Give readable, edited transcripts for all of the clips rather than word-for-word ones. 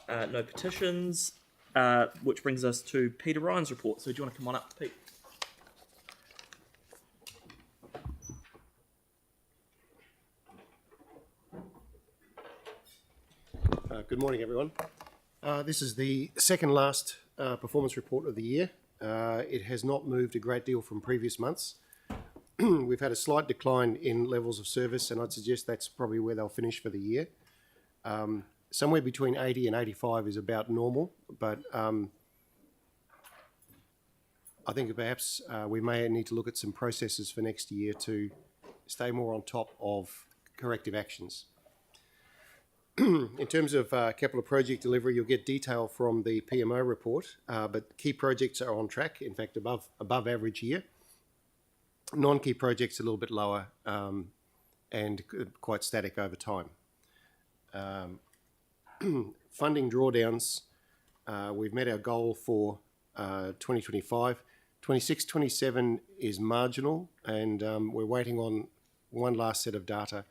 No petitions, which brings us to Peter Ryan's report. So do you want to come on up, Pete? Good morning, everyone. This is the second last performance report of the year. It has not moved a great deal from previous months. We've had a slight decline in levels of service, and I'd suggest that's probably where they'll finish for the year. Somewhere between 80 and 85 is about normal, but I think perhaps we may need to look at some processes for next year to stay more on top of corrective actions. In terms of capital project delivery, you'll get detail from the PMO report, but key projects are on track, in fact above average here. Non-key projects a little bit lower and quite static over time. Funding drawdowns, we've met our goal for 2025. 26-27 is marginal, and we're waiting on one last set of data,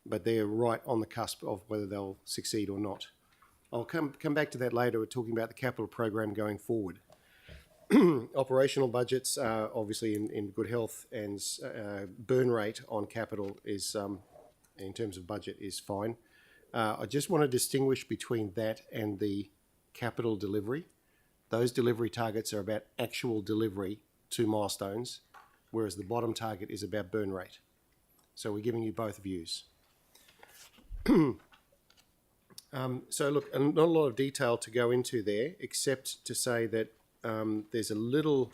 but they're right on the cusp of whether they'll succeed or not. I'll come back to that later. We're talking about the capital program going forward. Operational budgets are obviously in good health, and burn rate on capital is, in terms of budget, is fine. I just want to distinguish between that and the capital delivery. Those delivery targets are about actual delivery to milestones, whereas the bottom target is about burn rate. So we're giving you both views. So look, not a lot of detail to go into there, except to say that there's a little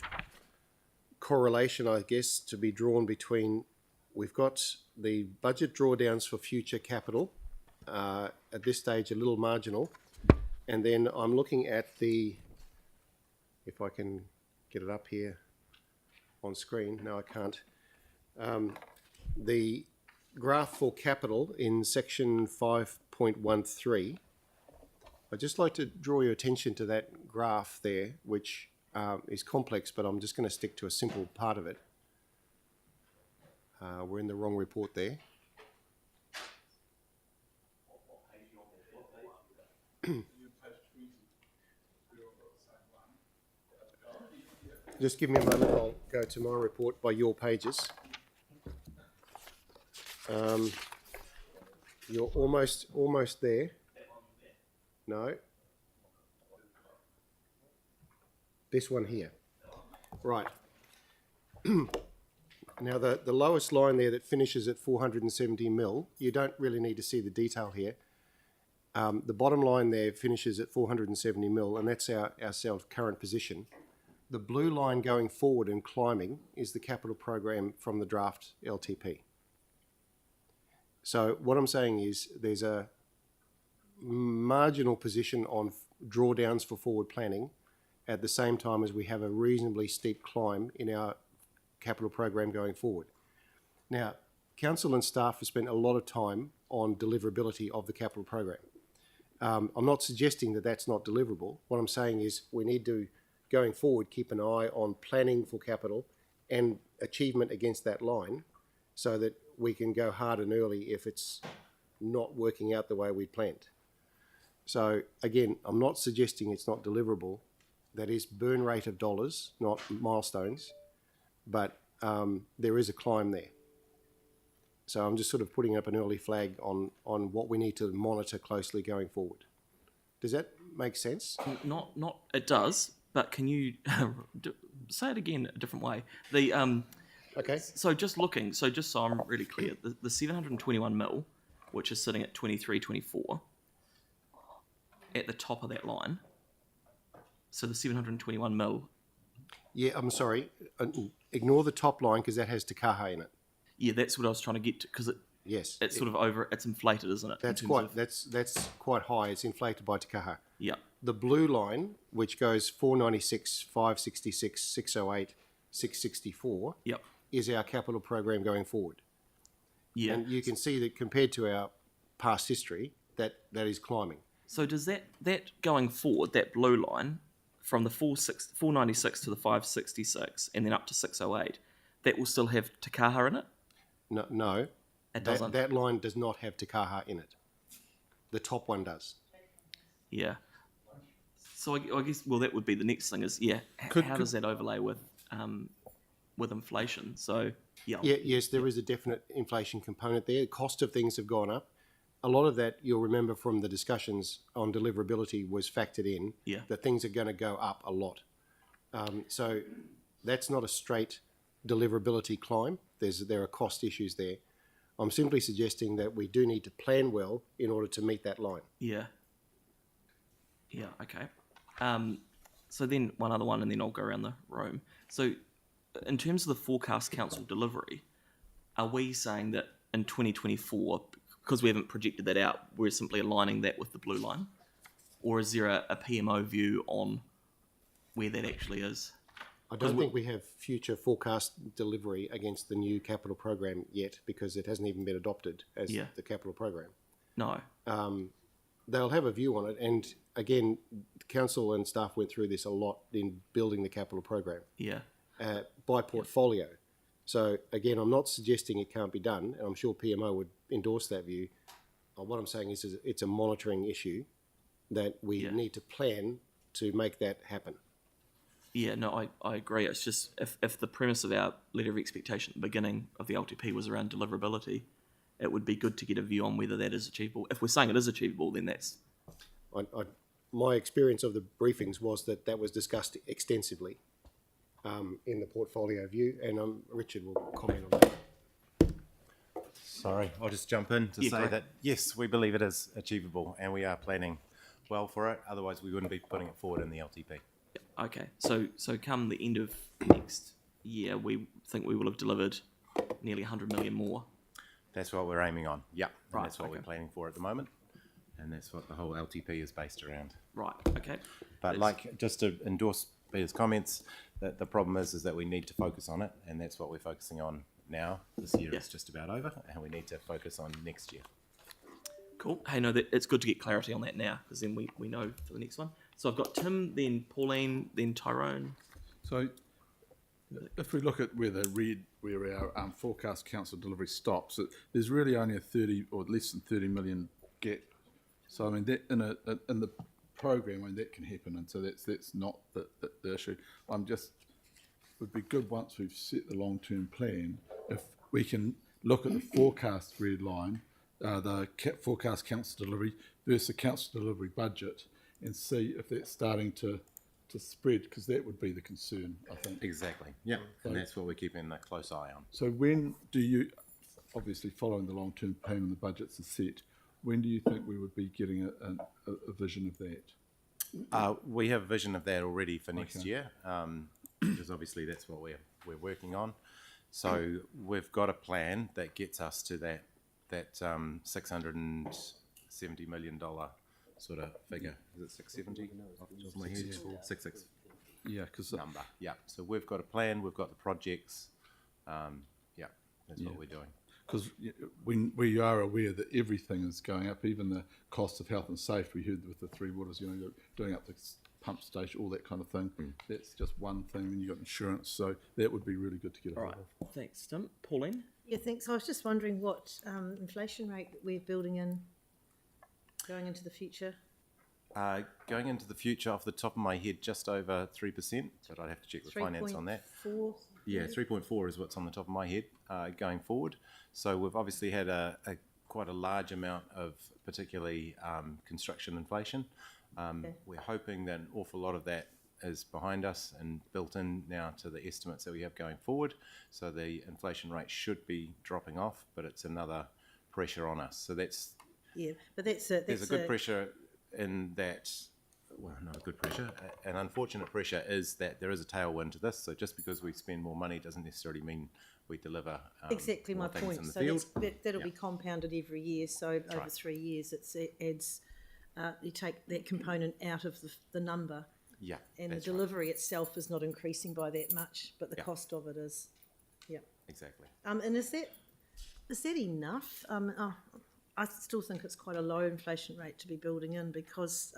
correlation, I guess, to be drawn between, we've got the budget drawdowns for future capital, at this stage a little marginal, and then I'm looking at the, if I can get it up here on screen, no I can't, the graph for capital in section 5.13. I'd just like to draw your attention to that graph there, which is complex, but I'm just going to stick to a simple part of it. We're in the wrong report there. Just give me a moment, I'll go to my report by your pages. You're almost there. No. This one here. Right. Now the lowest line there that finishes at 470 mil, you don't really need to see the detail here. The bottom line there finishes at 470 mil, and that's our current position. The blue line going forward and climbing is the capital program from the draft LTP. So what I'm saying is there's a marginal position on drawdowns for forward planning at the same time as we have a reasonably steep climb in our capital program going forward. Now, council and staff have spent a lot of time on deliverability of the capital program. I'm not suggesting that that's not deliverable. What I'm saying is we need to, going forward, keep an eye on planning for capital and achievement against that line so that we can go hard and early if it's not working out the way we planned. So again, I'm not suggesting it's not deliverable. That is burn rate of dollars, not milestones, but there is a climb there. So I'm just sort of putting up an early flag on what we need to monitor closely going forward. Does that make sense? Not. It does, but can you say it again a different way? Okay. So just so I'm really clear, the 721 mil, which is sitting at 23.24, at the top of that line. So the 721 mil. Yeah, I'm sorry. Ignore the top line because that has Te Kaha in it. Yeah, that's what I was trying to get to, because it's sort of over. It's inflated, isn't it? That's quite high. It's inflated by Te Kaha. Yeah. The blue line, which goes 496, 566, 608, 664. Yep. Is our capital program going forward. Yeah. And you can see that compared to our past history, that is climbing. So does that going forward, that blue line, from the 496 to the 566 and then up to 608, that will still have Te Kaha in it? No. It doesn't. That line does not have Te Kaha in it. The top one does. Yeah. So I guess, well, that would be the next thing is, how does that overlay with inflation? So, Yes, there is a definite inflation component there. The cost of things have gone up. A lot of that, you'll remember from the discussions on deliverability, was factored in, that things are going to go up a lot. So that's not a straight deliverability climb. There are cost issues there. I'm simply suggesting that we do need to plan well in order to meet that line. Yeah. Yeah, okay. So then one other one, and then I'll go around the room. So in terms of the forecast council delivery, are we saying that in 2024, because we haven't projected that out, we're simply aligning that with the blue line? Or is there a PMO view on where that actually is? I don't think we have future forecast delivery against the new capital program yet, because it hasn't even been adopted as the capital program. No. They'll have a view on it, and again, council and staff went through this a lot in building the capital program. Yeah. By portfolio. So again, I'm not suggesting it can't be done, and I'm sure PMO would endorse that view. What I'm saying is it's a monitoring issue that we need to plan to make that happen. Yeah, no, I agree. It's just if the premise of our letter of expectation at the beginning of the LTP was around deliverability, it would be good to get a view on whether that is achievable. If we're saying it is achievable, then that's... My experience of the briefings was that was discussed extensively in the portfolio view, and Richard will comment on that. Sorry, I'll just jump in to say that, yes, we believe it is achievable, and we are planning well for it. Otherwise, we wouldn't be putting it forward in the LTP. Okay, so come the end of next year, we think we will have delivered nearly 100 million more. That's what we're aiming on. Yeah, Right, and that's what we're planning for at the moment, and that's what the whole LTP is based around. Right. Okay. But just to endorse Peter's comments, that the problem is that we need to focus on it, and that's what we're focusing on now. This year is just about over, and we need to focus on next year. Cool. Hey, no, it's good to get clarity on that now, because then we know for the next one. So I've got Tim, then Pauline, then Tyrone. So if we look at where our forecast council delivery stops, there's really only a 30 or less than 30 million gap. So I mean, that in the program, I mean, that can happen, and so that's not the issue. Would be good once we've set the long-term plan, if we can look at the forecast red line, the forecast council delivery versus the council delivery budget, and see if that's starting to spread, because that would be the concern, I think. Exactly. Yeah, and that's what we're keeping a close eye on. So when do you, obviously following the long-term plan and the budgets are set, when do you think we would be getting a vision of that? We have a vision of that already for next year, because obviously that's what we're working on. So we've got a plan that gets us to that $670 million sort of figure. Is it 670? Off the top of my head? 66. Yeah, because Number. Yeah. So we've got a plan. We've got the projects. That's what we're doing. Because we are aware that everything is going up, even the cost of health and safety. We heard with the Three Waters, doing up the pump station, all that kind of thing. That's just one thing. Then you got insurance, so that would be really good to get a hold of. Thanks, Tim. Pauline. Yeah, thanks. I was just wondering what inflation rate we're building in going into the future. Going into the future, off the top of my head, just over 3%, but I'd have to check the finance on that. 3.4? Yeah, 3.4 is what's on the top of my head going forward. So we've obviously had quite a large amount of particularly construction inflation. We're hoping that an awful lot of that is behind us and built in now to the estimates that we have going forward. So the inflation rate should be dropping off, but it's another pressure on us. So that's... Yeah, but there's a good pressure in that, well, not a good pressure. An unfortunate pressure is that there is a tailwind to this. So just because we spend more money doesn't necessarily mean we deliver exactly more my things point. in the So field. that'll be compounded every year. So over 3 years, it adds. You take that component out of the number. Yeah, and the delivery itself is not increasing by that much, but the cost of it is. Yeah. Exactly. And is that enough? I still think it's quite a low inflation rate to be building in, because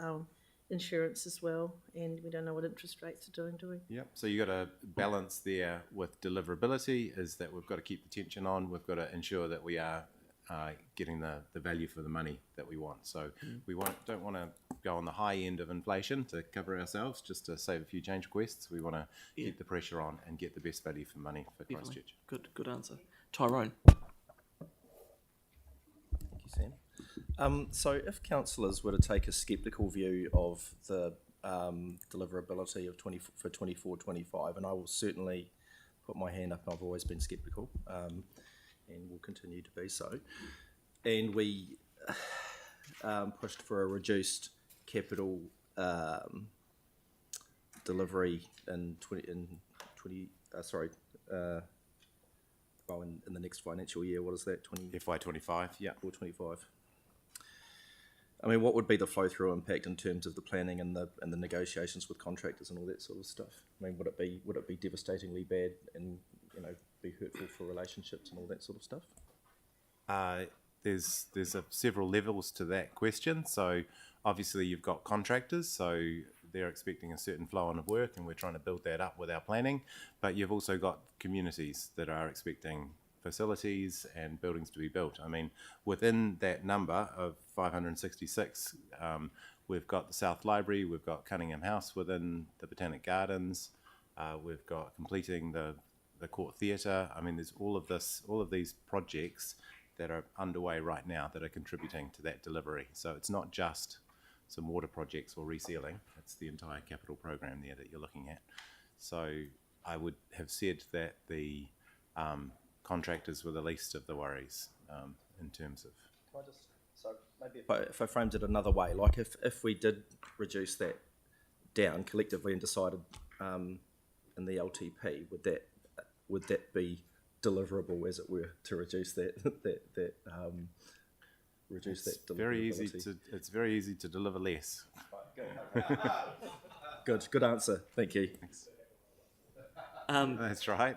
insurance as well, and we don't know what interest rates are doing, do we? Yep. So you got to balance there with deliverability, is that we've got to keep the tension on. We've got to ensure that we are getting the value for the money that we want. So we don't want to go on the high end of inflation to cover ourselves, just to save a few change requests. We want to keep the pressure on and get the best value for money for Definitely. Christchurch. Good answer. Tyrone. Thank you, Sam. So if councillors were to take a sceptical view of the deliverability of 24-25, and I will certainly put my hand up, and I've always been sceptical, and will continue to be so, and we pushed for a reduced capital delivery in in the next financial year. What is that? FY25, yeah. Or 25. I mean, what would be the flow-through impact in terms of the planning and the negotiations with contractors and all that sort of stuff? I mean, would it be devastatingly bad and be hurtful for relationships and all that sort of stuff? There's several levels to that question. So obviously you've got contractors, so they're expecting a certain flow on of work, and we're trying to build that up with our planning. But you've also got communities that are expecting facilities and buildings to be built. I mean, within that number of 566, we've got the South Library, we've got Cunningham House within the Botanic Gardens, we've got completing the Court Theatre. I mean, there's all of these projects that are underway right now that are contributing to that delivery. So it's not just some water projects or resealing, it's the entire capital program there that you're looking at. So I would have said that the contractors were the least of the worries in terms of... Can I just, so maybe if I framed it another way, like if we did reduce that down collectively and decided in the LTP, would that be deliverable, as it were, to reduce that deliverability? It's very easy to deliver less. Good answer. Thank you. That's right.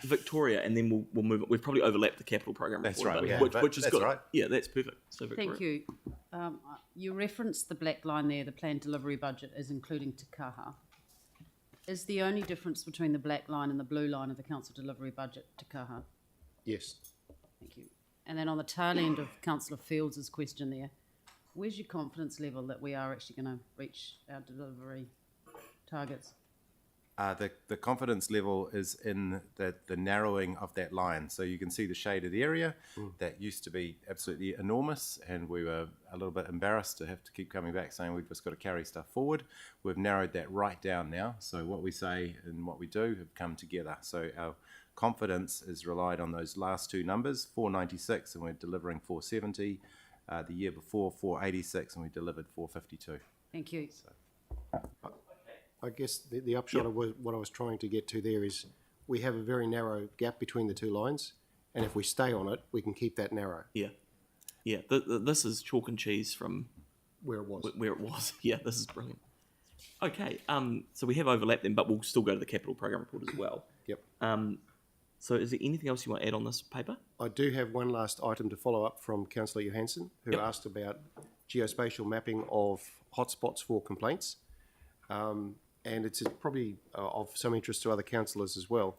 Victoria, and then we'll move. We've probably overlapped the capital program. That's report, right, but- we have, which, but which is that's good. right. Yeah, that's perfect. So Victoria. Thank you. You referenced the black line there, the planned delivery budget is including Te Kaha. Is the only difference between the black line and the blue line of the council delivery budget Te Kaha? Yes. Thank you. And then on the tail end of Councillor Fields' question there, where's your confidence level that we are actually going to reach our delivery targets? The confidence level is in the narrowing of that line. So you can see the shaded area that used to be absolutely enormous, and we were a little bit embarrassed to have to keep coming back saying we've just got to carry stuff forward. We've narrowed that right down now. So what we say and what we do have come together. So our confidence is relied on those last two numbers, 496, and we're delivering 470. The year before, 486, and we delivered 452. Thank you. I guess the upshot of what I was trying to get to there is we have a very narrow gap between the two lines, and if we stay on it, we can keep that narrow Yeah. This is chalk and cheese from where it was. where it was. Yeah, this is brilliant. Okay. So we have overlapped them, but we'll still go to the capital program report as well. Yep. So is there anything else you want to add on this paper? I do have one last item to follow up from Councillor Johansson, who asked about geospatial mapping of hotspots for complaints. And it's probably of some interest to other councillors as well.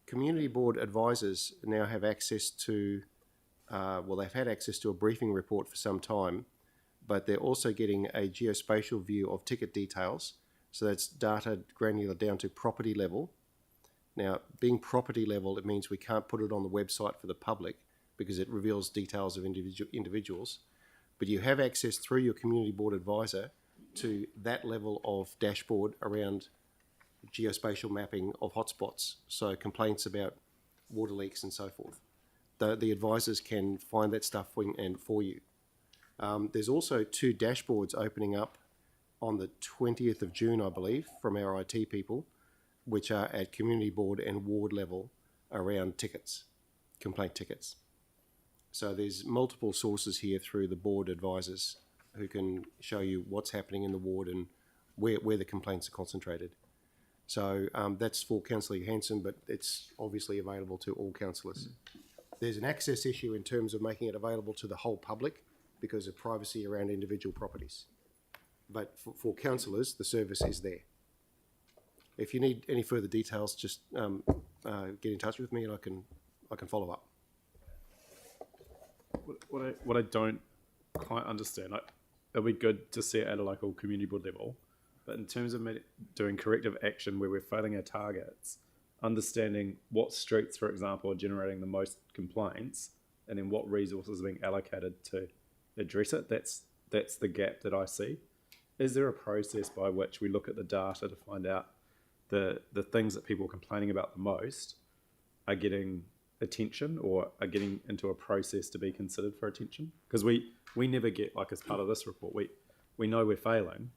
Community board advisors now have access to, they've had access to a briefing report for some time, but they're also getting a geospatial view of ticket details. So that's data granular down to property level. Now, being property level, it means we can't put it on the website for the public because it reveals details of individuals. But you have access through your community board advisor to that level of dashboard around geospatial mapping of hotspots. So complaints about water leaks and so forth. The advisors can find that stuff for you. There's also two dashboards opening up on the 20th of June, I believe, from our IT people, which are at community board and ward level around tickets, complaint tickets. So there's multiple sources here through the board advisors who can show you what's happening in the ward and where the complaints are concentrated. So that's for Councillor Johansson, but it's obviously available to all councillors. There's an access issue in terms of making it available to the whole public because of privacy around individual properties. But for councillors, the service is there. If you need any further details, just get in touch with me and I can follow up. What I don't quite understand, it'll be good to see it at a local community board level. But in terms of doing corrective action where we're failing our targets, understanding what streets, for example, are generating the most complaints, and then what resources are being allocated to address it, that's the gap that I see. Is there a process by which we look at the data to find out the things that people are complaining about the most are getting attention or are getting into a process to be considered for attention? Because we never get, like as part of this report, we know we're failing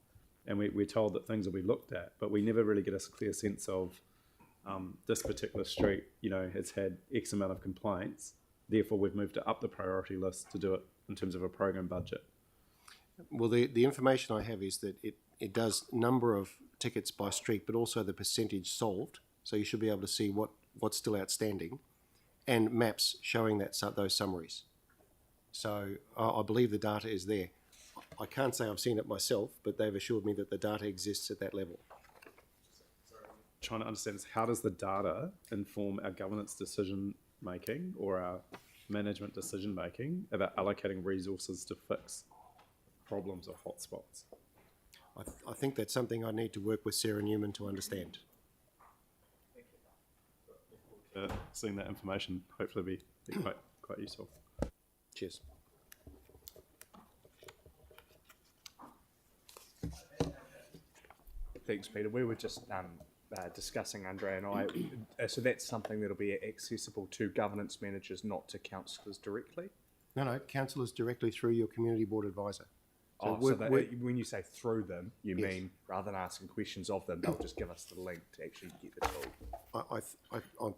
and we're told that things will be looked at, but we never really get a clear sense of this particular street, has had X amount of complaints, therefore we've moved it up the priority list to do it in terms of a program budget. Well, the information I have is that it does number of tickets by street, but also the percentage solved. So you should be able to see what's still outstanding, and maps showing those summaries. So I believe the data is there. I can't say I've seen it myself, but they've assured me that the data exists at that level. Trying to understand is how does the data inform our governance decision making or our management decision making about allocating resources to fix problems or hotspots? I think that's something I need to work with Sarah Newman to understand. Seeing that information hopefully be quite useful. Cheers. Thanks, Peter. We were just discussing, Andre and I, so that's something that'll be accessible to governance managers, not to councillors directly? No, councillors directly through your community board advisor. So when you say through them, you Yes. mean rather than asking questions of them, they'll just give us the link to actually get the tool?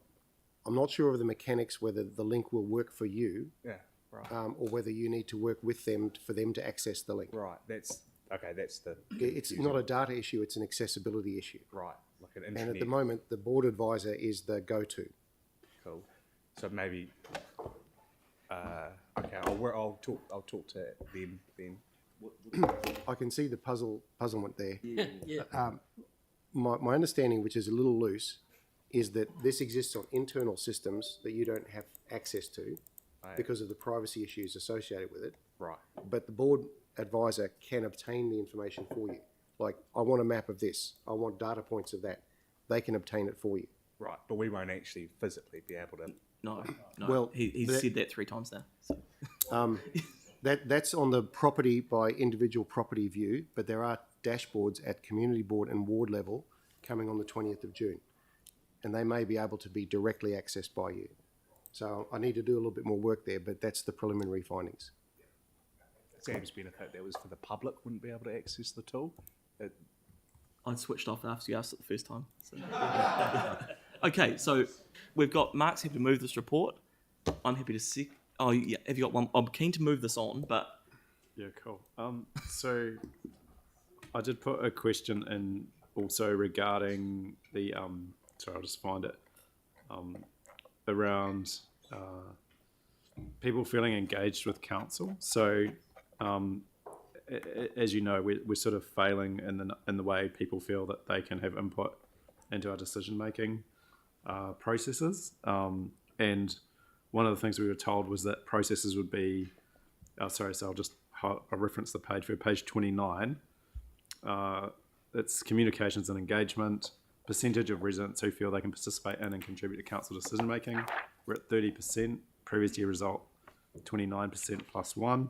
I'm not sure of the mechanics whether the link will work for you, Yeah, right. or whether you need to work with them for them to access the link. Right, that's the... It's not a data issue, it's an accessibility issue. Right, like an And internet. at the moment, the board advisor is the go-to. Cool. So maybe... okay, I'll talk to them then. I can see the puzzlement there. My understanding, which is a little loose, is that this exists on internal systems that you don't have access to because of the privacy issues associated with it. Right. But the board advisor can obtain the information for you. Like, I want a map of this. I want data points of that. They can obtain it for you. Right, but we won't actually physically be able to... No. Well, he's said that 3 times now. So. That's on the property by individual property view, but there are dashboards at community board and ward level coming on the 20th of June. And they may be able to be directly accessed by you. So I need to do a little bit more work there, but that's the preliminary findings. Sam's benefit, that was for the public, wouldn't be able to access the tool. I'd switched off after you asked it the first time. So. Okay, so we've got Mark's happy to move this report. I'm happy to see. Oh, yeah, have you got one? I'm keen to move this on, but... Yeah, cool. So I did put a question in also regarding the... sorry, I'll just find it. Around people feeling engaged with council. So as you know, we're sort of failing in the way people feel that they can have input into our decision-making processes. And one of the things we were told was that processes would be, so I'll reference the page for page 29. It's communications and engagement, percentage of residents who feel they can participate in and contribute to council decision making. We're at 30%, previous year result 29% plus 1.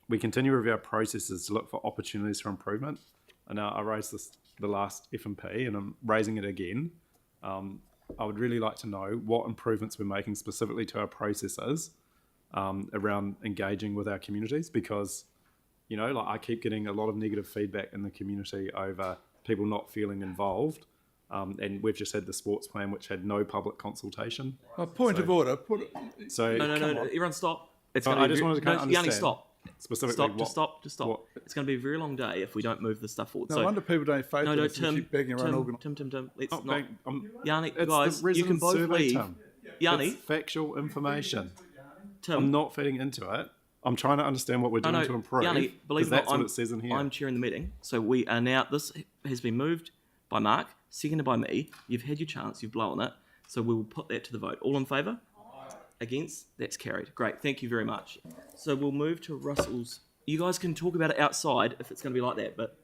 We continue to review our processes to look for opportunities for improvement. And now I raised this the last F&P and I'm raising it again. I would really like to know what improvements we're making specifically to our processes around engaging with our communities, because, I keep getting a lot of negative feedback in the community over people not feeling involved. And we've just had the sports plan, which had no public consultation. Point of order. No, everyone stop. It's I just wanted to kind of Yanni, understand. stop. Specifically, Stop. what- It's going to be a very long day if we don't move this stuff forward. No wonder people don't faith No, in us and Tim, keep begging around organising. Tim, let's Oh, not. Yanni, it's guys, the you can resident both survey, leave. Tim. Yanni, It's factual information. Tim. I'm not feeding into it. I'm trying to understand what we're doing to improve. Yanni, believe because it or that's not, what it says in here. I'm chairing the meeting, so we are now. This has been moved by Mark, seconded by me. You've had your chance. You've blown it. So we will put that to the vote. All in favour? Against? That's carried. Great. Thank you very much. So we'll move to Russell's you guys can talk about it outside if it's going to be like that, but